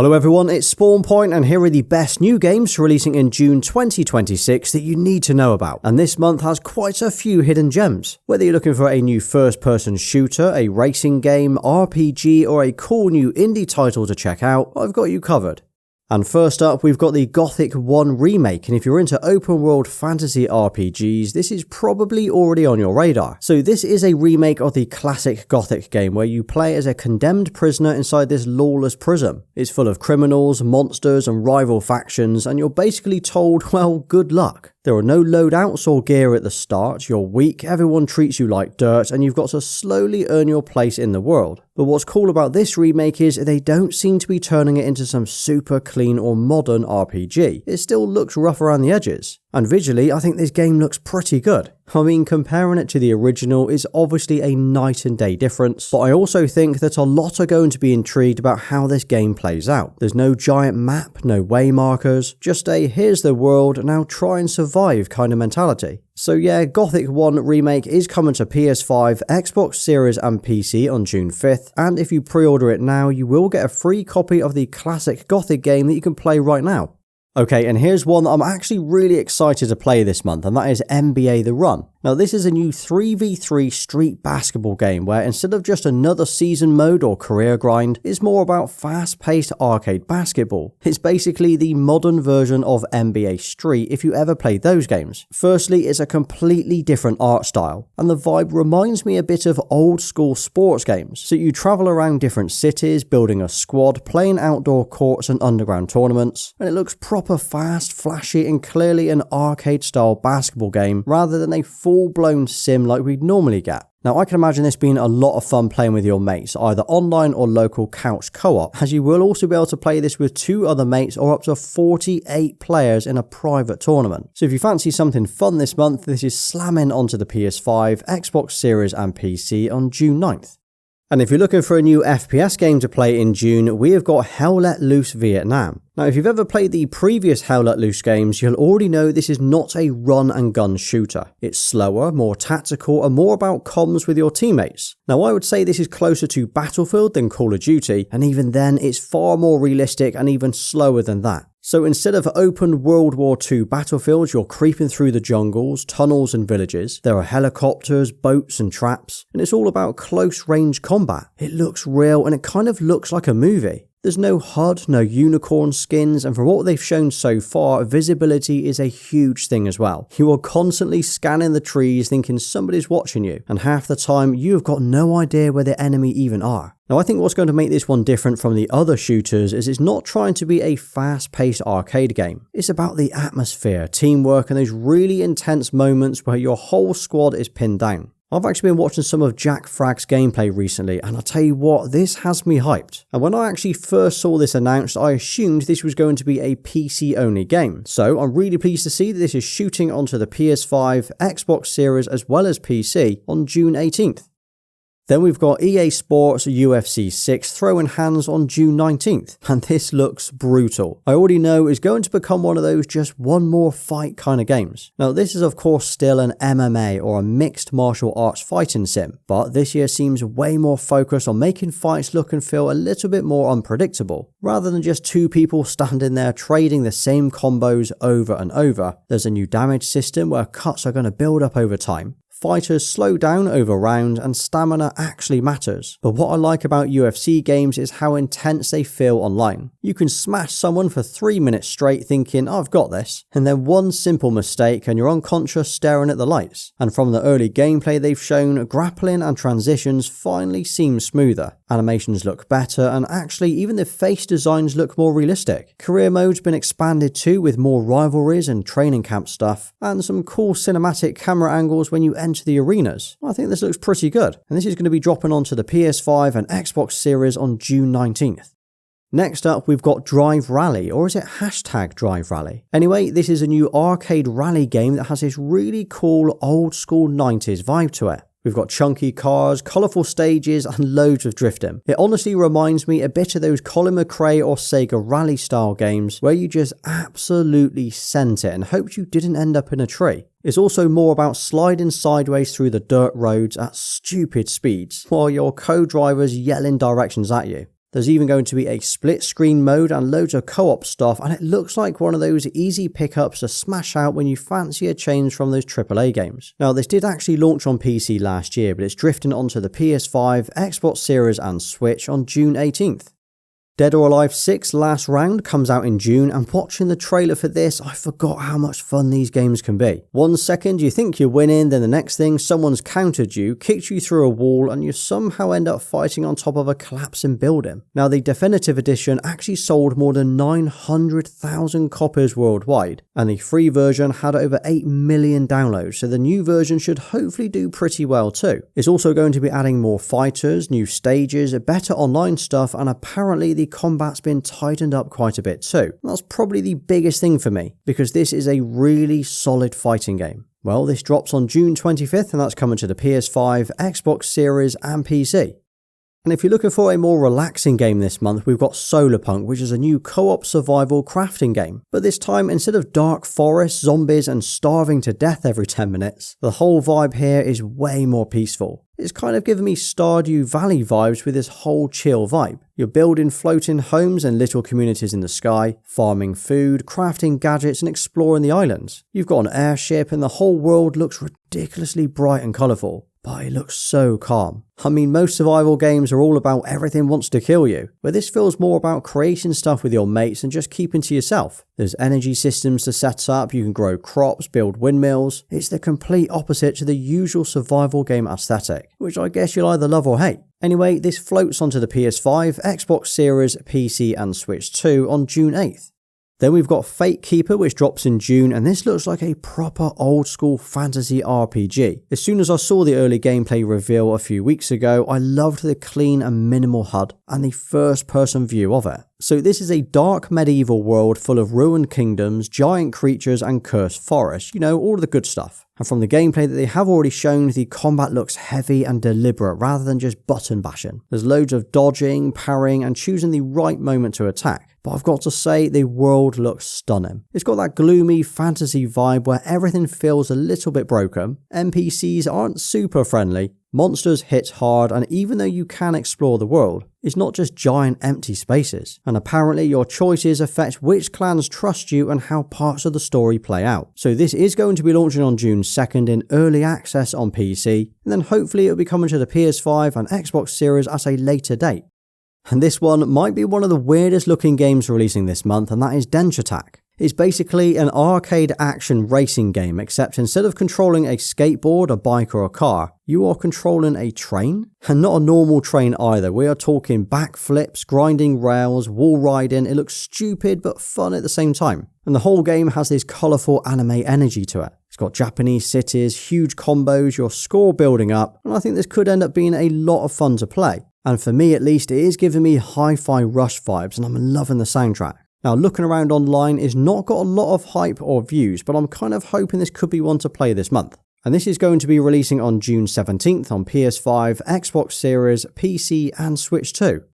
Hello everyone, it's SpawnPoiint and here are the best new games releasing in June 2026 that you need to know about. And this month has quite a few hidden gems. Whether you're looking for a new first-person shooter, a racing game, RPG or a cool new indie title to check out, I've got you covered. And first up, we've got the Gothic 1 Remake, and if you're into open-world fantasy RPGs, this is probably already on your radar. So this is a remake of the classic Gothic game where you play as a condemned prisoner inside this lawless prison. It's full of criminals, monsters and rival factions, and you're basically told, well, good luck. There are no loadouts or gear at the start, you're weak, everyone treats you like dirt, and you've got to slowly earn your place in the world. But what's cool about this remake is they don't seem to be turning it into some super clean or modern RPG. It still looks rough around the edges. And visually, I think this game looks pretty good. I mean, comparing it to the original is obviously a night and day difference, but I also think that a lot are going to be intrigued about how this game plays out. There's no giant map, no way markers, just a here's the world, now try and survive kind of mentality. So yeah, Gothic 1 Remake is coming to PS5, Xbox Series and PC on June 5th, and if you pre-order it now, you will get a free copy of the classic Gothic game that you can play right now. Okay, and here's one that I'm actually really excited to play this month, and that is NBA The Run. Now this is a new 3v3 street basketball game where instead of just another season mode or career grind, it's more about fast-paced arcade basketball. It's basically the modern version of NBA Street if you ever played those games. Firstly, it's a completely different art style, and the vibe reminds me a bit of old school sports games. So you travel around different cities, building a squad, playing outdoor courts and underground tournaments, and it looks proper fast, flashy and clearly an arcade style basketball game rather than a full-blown sim like we'd normally get. Now I can imagine this being a lot of fun playing with your mates, either online or local couch co-op, as you will also be able to play this with 2 other mates or up to 48 players in a private tournament. So if you fancy something fun this month, this is slamming onto the PS5, Xbox Series and PC on June 9th. And if you're looking for a new FPS game to play in June, we have got Hell Let Loose Vietnam. Now if you've ever played the previous Hell Let Loose games, you'll already know this is not a run and gun shooter. It's slower, more tactical and more about comms with your teammates. Now I would say this is closer to Battlefield than Call of Duty, and even then it's far more realistic and even slower than that. So instead of open World War II battlefields, you're creeping through the jungles, tunnels and villages. There are helicopters, boats and traps, and it's all about close range combat. It looks real and it kind of looks like a movie. There's no HUD, no unicorn skins, and from what they've shown so far, visibility is a huge thing as well. You are constantly scanning the trees thinking somebody's watching you, and half the time you have got no idea where the enemy even are. Now I think what's going to make this one different from the other shooters is it's not trying to be a fast-paced arcade game. It's about the atmosphere, teamwork and those really intense moments where your whole squad is pinned down. I've actually been watching some of Jack Fragg's gameplay recently, and I'll tell you what, this has me hyped. And when I actually first saw this announced, I assumed this was going to be a PC-only game. So I'm really pleased to see that this is shooting onto the PS5, Xbox Series as well as PC on June 18th. Then we've got EA Sports UFC 6 throwing hands on June 19th, and this looks brutal. I already know it's going to become one of those just one more fight kind of games. Now this is of course still an MMA or a mixed martial arts fighting sim, but this year seems way more focused on making fights look and feel a little bit more unpredictable. Rather than just 2 people standing there trading the same combos over and over, there's a new damage system where cuts are going to build up over time. Fighters slow down over rounds and stamina actually matters. But what I like about UFC games is how intense they feel online. You can smash someone for 3 minutes straight thinking, I've got this, and then one simple mistake and you're unconscious staring at the lights. And from the early gameplay they've shown, grappling and transitions finally seem smoother. Animations look better and actually even the face designs look more realistic. Career mode's been expanded too with more rivalries and training camp stuff, and some cool cinematic camera angles when you enter the arenas. I think this looks pretty good, and this is going to be dropping onto the PS5 and Xbox Series on June 19th. Next up, we've got Drive Rally, or is it #Drive Rally? Anyway, this is a new arcade rally game that has this really cool old school 90s vibe to it. We've got chunky cars, colourful stages and loads of drifting. It honestly reminds me a bit of those Colin McRae or Sega rally style games where you just absolutely sent it and hoped you didn't end up in a tree. It's also more about sliding sideways through the dirt roads at stupid speeds while your co-drivers yelling directions at you. There's even going to be a split screen mode and loads of co-op stuff, and it looks like one of those easy pickups to smash out when you fancy a change from those AAA games. Now, this did actually launch on PC last year, but it's drifting onto the PS5, Xbox Series and Switch on June 18th. Dead or Alive 6 Last Round comes out in June, and watching the trailer for this, I forgot how much fun these games can be. 1 second you think you're winning, then the next thing someone's countered you, kicked you through a wall, and you somehow end up fighting on top of a collapsing building. Now, the definitive edition actually sold more than 900,000 copies worldwide, and the free version had over 8 million downloads, so the new version should hopefully do pretty well too. It's also going to be adding more fighters, new stages, better online stuff, and apparently the combat's been tightened up quite a bit too. That's probably the biggest thing for me, because this is a really solid fighting game. Well, this drops on June 25th, and that's coming to the PS5, Xbox Series and PC. And if you're looking for a more relaxing game this month, we've got Solarpunk, which is a new co-op survival crafting game. But this time, instead of dark forests, zombies and starving to death every 10 minutes, the whole vibe here is way more peaceful. It's kind of giving me Stardew Valley vibes with this whole chill vibe. You're building floating homes and little communities in the sky, farming food, crafting gadgets and exploring the islands. You've got an airship and the whole world looks ridiculously bright and colourful. But it looks so calm. I mean, most survival games are all about everything wants to kill you, but this feels more about creating stuff with your mates and just keeping to yourself. There's energy systems to set up, you can grow crops, build windmills. It's the complete opposite to the usual survival game aesthetic, which I guess you'll either love or hate. Anyway, this floats onto the PS5, Xbox Series, PC and Switch 2 on June 8th. Then we've got Fatekeeper, which drops in June, and this looks like a proper old school fantasy RPG. As soon as I saw the early gameplay reveal a few weeks ago, I loved the clean and minimal HUD and the first person view of it. So this is a dark medieval world full of ruined kingdoms, giant creatures and cursed forests, you know, all of the good stuff. And from the gameplay that they have already shown, the combat looks heavy and deliberate rather than just button bashing. There's loads of dodging, parrying and choosing the right moment to attack. But I've got to say, the world looks stunning. It's got that gloomy fantasy vibe where everything feels a little bit broken. NPCs aren't super friendly. Monsters hit hard, and even though you can explore the world, it's not just giant empty spaces. And apparently your choices affect which clans trust you and how parts of the story play out. So this is going to be launching on June 2nd in early access on PC, and then hopefully it'll be coming to the PS5 and Xbox Series at a later date. And this one might be one of the weirdest looking games releasing this month, and that is Denshattack. It's basically an arcade action racing game, except instead of controlling a skateboard, a bike or a car, you are controlling a train. And not a normal train either. We are talking backflips, grinding rails, wall riding. It looks stupid but fun at the same time. And the whole game has this colourful anime energy to it. It's got Japanese cities, huge combos, your score building up, and I think this could end up being a lot of fun to play. And for me at least, it is giving me Hi-Fi Rush vibes, and I'm loving the soundtrack. Now, looking around online, it's not got a lot of hype or views, but I'm kind of hoping this could be one to play this month. And this is going to be releasing on June 17th on PS5, Xbox Series, PC and Switch 2.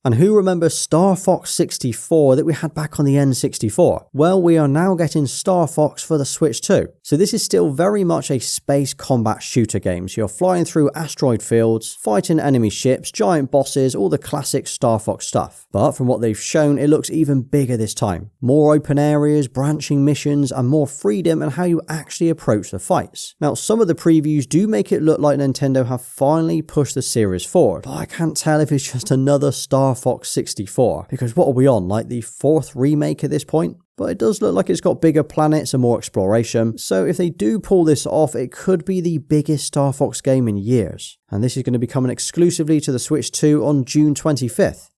And who remembers Star Fox 64 that we had back on the N64? Well, we are now getting Star Fox for the Switch 2. So this is still very much a space combat shooter game. So you're flying through asteroid fields, fighting enemy ships, giant bosses, all the classic Star Fox stuff. But from what they've shown, it looks even bigger this time. More open areas, branching missions, and more freedom in how you actually approach the fights. Now, some of the previews do make it look like Nintendo have finally pushed the series forward, but I can't tell if it's just another Star Fox 64, because what are we on, like the 4th remake at this point? But it does look like it's got bigger planets and more exploration, so if they do pull this off, it could be the biggest Star Fox game in years. And this is going to be coming exclusively to the Switch 2 on June 25th.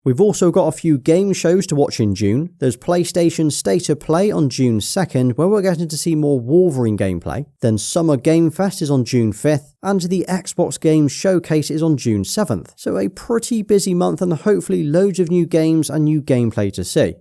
We've also got a few game shows to watch in June. There's PlayStation State of Play on June 2nd, where we're getting to see more Wolverine gameplay. Then Summer Game Fest is on June 5th, and the Xbox Games Showcase is on June 7th. So a pretty busy month and hopefully loads of new games and new gameplay to see.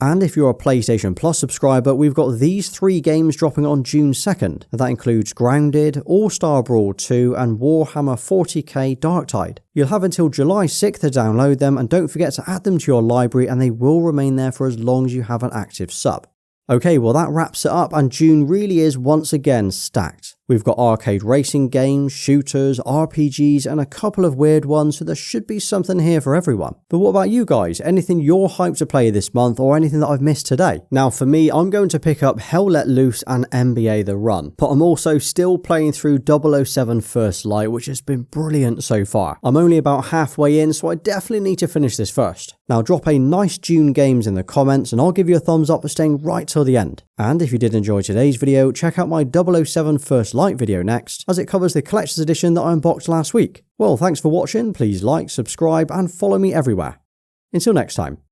And if you're a PlayStation Plus subscriber, we've got these 3 games dropping on June 2nd. That includes Grounded, All-Star Brawl 2 and Warhammer 40k Darktide. You'll have until July 6th to download them, and don't forget to add them to your library, and they will remain there for as long as you have an active sub. Okay, well that wraps it up, and June really is once again stacked. We've got arcade racing games, shooters, RPGs, and a couple of weird ones, so there should be something here for everyone. But what about you guys? Anything you're hyped to play this month, or anything that I've missed today? Now for me, I'm going to pick up Hell Let Loose and NBA The Run, but I'm also still playing through 007 First Light, which has been brilliant so far. I'm only about halfway in, so I definitely need to finish this first. Now drop a nice June games in the comments, and I'll give you a thumbs up for staying right till the end. And if you did enjoy today's video, check out my 007 First Light video next, as it covers the collector's edition that I unboxed last week. Well, thanks for watching, please like, subscribe, and follow me everywhere. Until next time.